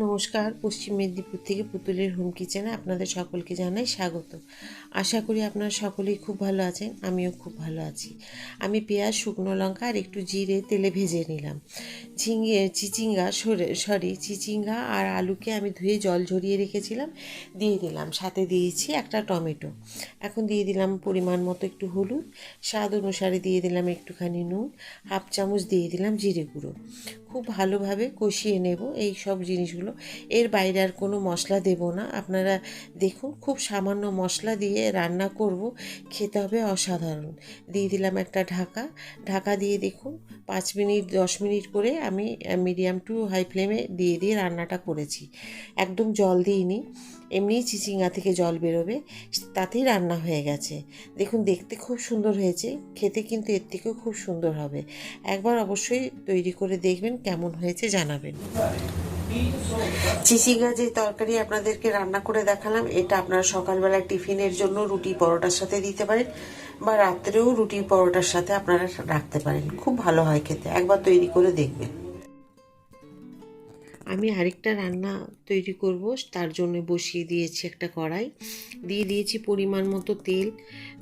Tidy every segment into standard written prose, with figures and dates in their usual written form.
নমস্কার, পশ্চিম মেদিনীপুর থেকে পুতুলের হোম কিচেনে আপনাদের সকলকে জানাই স্বাগত। আশা করি আপনারা সকলেই খুব ভালো আছেন, আমিও খুব ভালো আছি। আমি পেঁয়াজ, শুকনো লঙ্কা আর একটু জিরে তেলে ভেজে নিলাম। চিচিঙ্গা আর আলুকে আমি ধুয়ে জল ঝরিয়ে রেখেছিলাম, দিয়ে দিলাম। সাথে দিয়েছি একটা টমেটো। এখন দিয়ে দিলাম পরিমাণ মতো একটু হলুদ, স্বাদ অনুসারে দিয়ে দিলাম একটুখানি নুন, হাফ চামচ দিয়ে দিলাম জিরে গুঁড়ো। খুব ভালোভাবে কষিয়ে নেব এই সব জিনিসগুলো। এর বাইরে আর কোনো মশলা দেব না। আপনারা দেখুন, খুব সামান্য মশলা দিয়ে রান্না করব, খেতে হবে অসাধারণ। দিয়ে দিলাম একটা ঢাকা দিয়ে দেখুন 5 মিনিট 10 মিনিট করে আমি মিডিয়াম টু হাই ফ্লেমে দিয়ে রান্নাটা করেছি। একদম জল দিইনি, এমনিই চিচিঙ্গা থেকে জল বেরোবে, তাতেই রান্না হয়ে গেছে। দেখুন, দেখতে খুব সুন্দর হয়েছে, খেতে কিন্তু এর থেকেও খুব সুন্দর হবে। একবার অবশ্যই তৈরি করে দেখবেন, কেমন হয়েছে জানাবেন। চিচিঙ্গা যে তরকারি আপনাদেরকে রান্না করে দেখালাম, এটা আপনারা সকালবেলা টিফিনের জন্য রুটি পরোটার সাথে দিতে পারেন, বা রাত্রেও রুটি পরোটার সাথে আপনারা রাখতে পারেন। খুব ভালো হয় খেতে, একবার তৈরি করে দেখবেন। আমি আরেকটা রান্না তৈরি করব, তার জন্য বসিয়ে দিয়েছি একটা কড়াই, দিয়ে দিয়েছি পরিমাণ মতো তেল।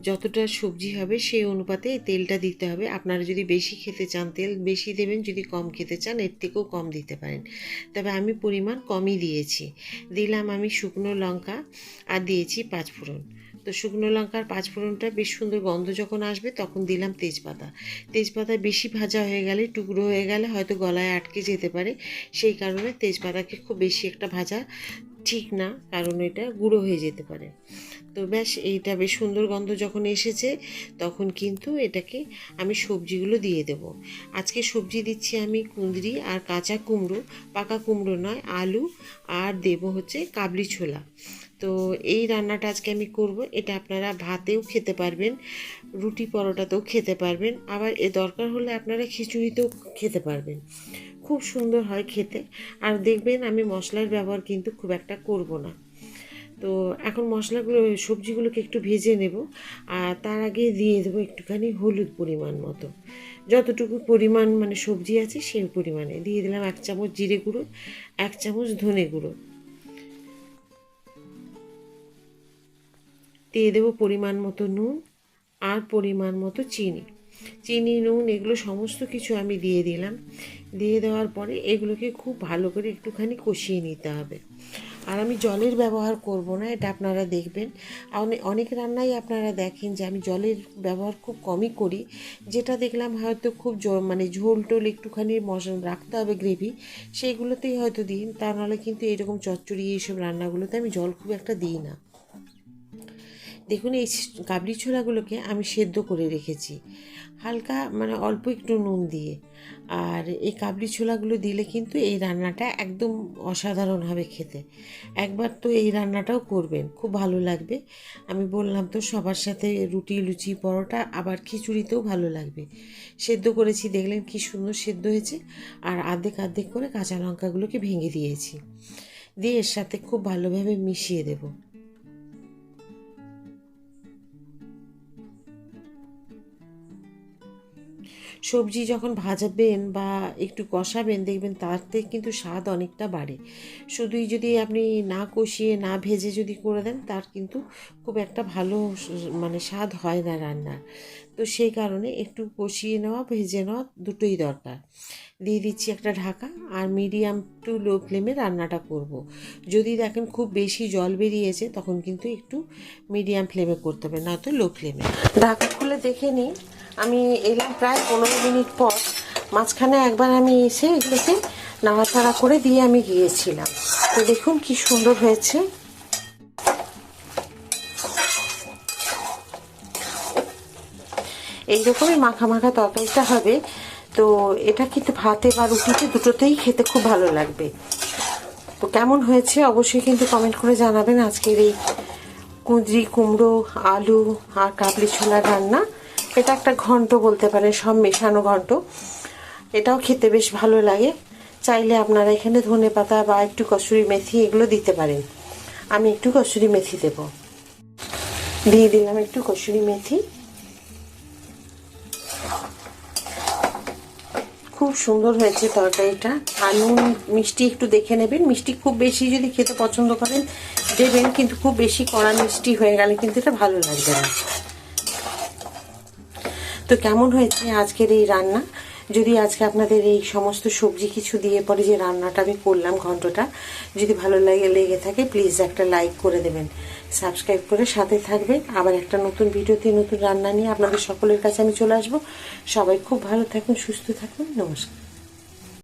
যতটা সবজি হবে সেই অনুপাতে তেলটা দিতে হবে। আপনারা যদি বেশি খেতে চান তেল বেশি দেবেন, যদি কম খেতে চান এর থেকেও কম দিতে পারেন, তবে আমি পরিমাণ কমই দিয়েছি। দিলাম আমি শুকনো লঙ্কা আর দিয়েছি পাঁচফোড়ন। তো শুকনো লঙ্কার পাঁচফোড়নটা বেশ সুন্দর গন্ধ যখন আসবে তখন দিলাম তেজপাতা বেশি ভাজা হয়ে গেলে, টুকরো হয়ে গেলে হয়তো গলায় আটকে যেতে পারে, সেই কারণে তেজপাতাকে খুব বেশি একটা ভাজা ঠিক না, কারণ এটা গুঁড়ো হয়ে যেতে পারে। তো ব্যাস, এইটা বেশ সুন্দর গন্ধ যখন এসেছে তখন কিন্তু এটাকে আমি সবজিগুলো দিয়ে দেব। আজকে সবজি দিচ্ছি আমি কুঁদরি আর কাঁচা কুমড়ো, পাকা কুমড়ো নয়, আলু, আর দেব হচ্ছে কাবলি ছোলা। তো এই রান্নাটা আজকে আমি করব। এটা আপনারা ভাতেও খেতে পারবেন, রুটি পরোটাতেও খেতে পারবেন, আবার দরকার হলে আপনারা খিচুড়িতেও খেতে পারবেন। খুব সুন্দর হয় খেতে। আর দেখবেন আমি মশলার ব্যবহার কিন্তু খুব একটা করব না। তো এখন সবজিগুলোকে একটু ভেজে নেব, আর তার আগে দিয়ে দেবো একটুখানি হলুদ পরিমাণ মতো। যতটুকু পরিমাণ মানে সবজি আছে সেই পরিমাণে দিয়ে দিলাম 1 চামচ জিরে গুঁড়ো, 1 চামচ ধনে গুঁড়ো, দিয়ে দেবো পরিমাণ মতো নুন আর পরিমাণ মতো চিনি, নুন এগুলো সমস্ত কিছু আমি দিয়ে দিলাম। দিয়ে দেওয়ার পরে এগুলোকে খুব ভালো করে একটুখানি কষিয়ে নিতে হবে। আর আমি জলের ব্যবহার করব না, এটা আপনারা দেখবেন। অনেক রান্নাই আপনারা দেখেন যে আমি জলের ব্যবহার খুব কমই করি, যেটা দেখলাম হয়তো খুব মানে ঝোল টোল একটুখানি মশলা রাখতে হবে, গ্রেভি, সেইগুলোতেই হয়তো দিই। তা নাহলে কিন্তু এরকম চচ্চড়ি এইসব রান্নাগুলোতে আমি জল খুব একটা দিই না। দেখুন, এই কাবলি ছোলাগুলোকে আমি সেদ্ধ করে রেখেছি হালকা, মানে অল্প একটু নুন দিয়ে। আর এই কাবলি ছোলাগুলো দিলে কিন্তু এই রান্নাটা একদম অসাধারণ হবে খেতে। একবার তো এই রান্নাটাও করবেন, খুব ভালো লাগবে। আমি বললাম তো, সবার সাথে রুটি, লুচি, পরোটা, আবার খিচুড়িতেও ভালো লাগবে। সেদ্ধ করেছি, দেখলেন কি সুন্দর সেদ্ধ হয়েছে। আর আর্ধেক করে কাঁচা লঙ্কাগুলোকে ভেঙে দিয়েছি, দিয়ে এর সাথে খুব ভালোভাবে মিশিয়ে দেবো। সবজি যখন ভাজাবেন বা একটু কষাবেন, দেখবেন তাতে কিন্তু স্বাদ অনেকটা বাড়ে। শুধুই যদি আপনি না কষিয়ে না ভেজে যদি করে দেন, তার কিন্তু খুব একটা ভালো মানে স্বাদ হয় না রান্নার। তো সেই কারণে একটু কষিয়ে নেওয়া, ভেজে নেওয়া দুটোই দরকার। দিয়ে দিচ্ছি একটা ঢাকা, আর মিডিয়াম টু লো ফ্লেমে রান্নাটা করব। যদি দেখেন খুব বেশি জল বেরিয়েছে তখন কিন্তু একটু মিডিয়াম ফ্লেমে করতে হবে, নয়তো লো ফ্লেমে। ঢাকা খুলে দেখে নিই, আমি এলাম প্রায় 15 মিনিট পর। মাঝখানে একবার আমি এসে এগুলোকে নাড়াচাড়া করে দিয়ে আমি গিয়েছিলাম। তো দেখুন কি সুন্দর হয়েছে। এইরকমই মাখা মাখা তরকারিটা হবে। তো এটা কিন্তু ভাতে বা রুটিতে দুটোতেই খেতে খুব ভালো লাগবে। তো কেমন হয়েছে অবশ্যই কিন্তু কমেন্ট করে জানাবেন আজকের এই কুঁদরি, কুমড়ো, আলু আর কাবলি ছোলার রান্না। এটা একটা ঘন্ট বলতে পারেন, সব মেশানো ঘন্ট। এটাও খেতে বেশ ভালো লাগে। চাইলে আপনারা এখানে ধনেপাতা বা একটু কসুরি মেথি এগুলো দিতে পারেন। আমি একটু কসুরি মেথি দেব, দিয়ে দিলাম একটু কসুরি মেথি। খুব খুব সুন্দর হয়েছে তরকারিটা। আর নুন মিষ্টি একটু দেখে নেবেন, মিষ্টি খুব বেশি যদি খেতে পছন্দ করেন দেবেন, কিন্তু খুব বেশি কড়া মিষ্টি হয়ে গেলে কিন্তু এটা ভালো লাগবে না। তো কেমন হয়েছে আজকের এই রান্না? যদি আজকে আপনাদের এই সমস্ত সবজি কিছু দিয়ে পরে যে রান্নাটা আমি করলাম ঘন্টটা, যদি ভালো লেগে থাকে প্লিজ একটা লাইক করে দেবেন, সাবস্ক্রাইব করে সাথে থাকবেন। আবার একটা নতুন ভিডিওতে নতুন রান্না নিয়ে আপনাদের সকলের কাছে আমি চলে আসবো। সবাই খুব ভালো থাকুন, সুস্থ থাকুন, নমস্কার।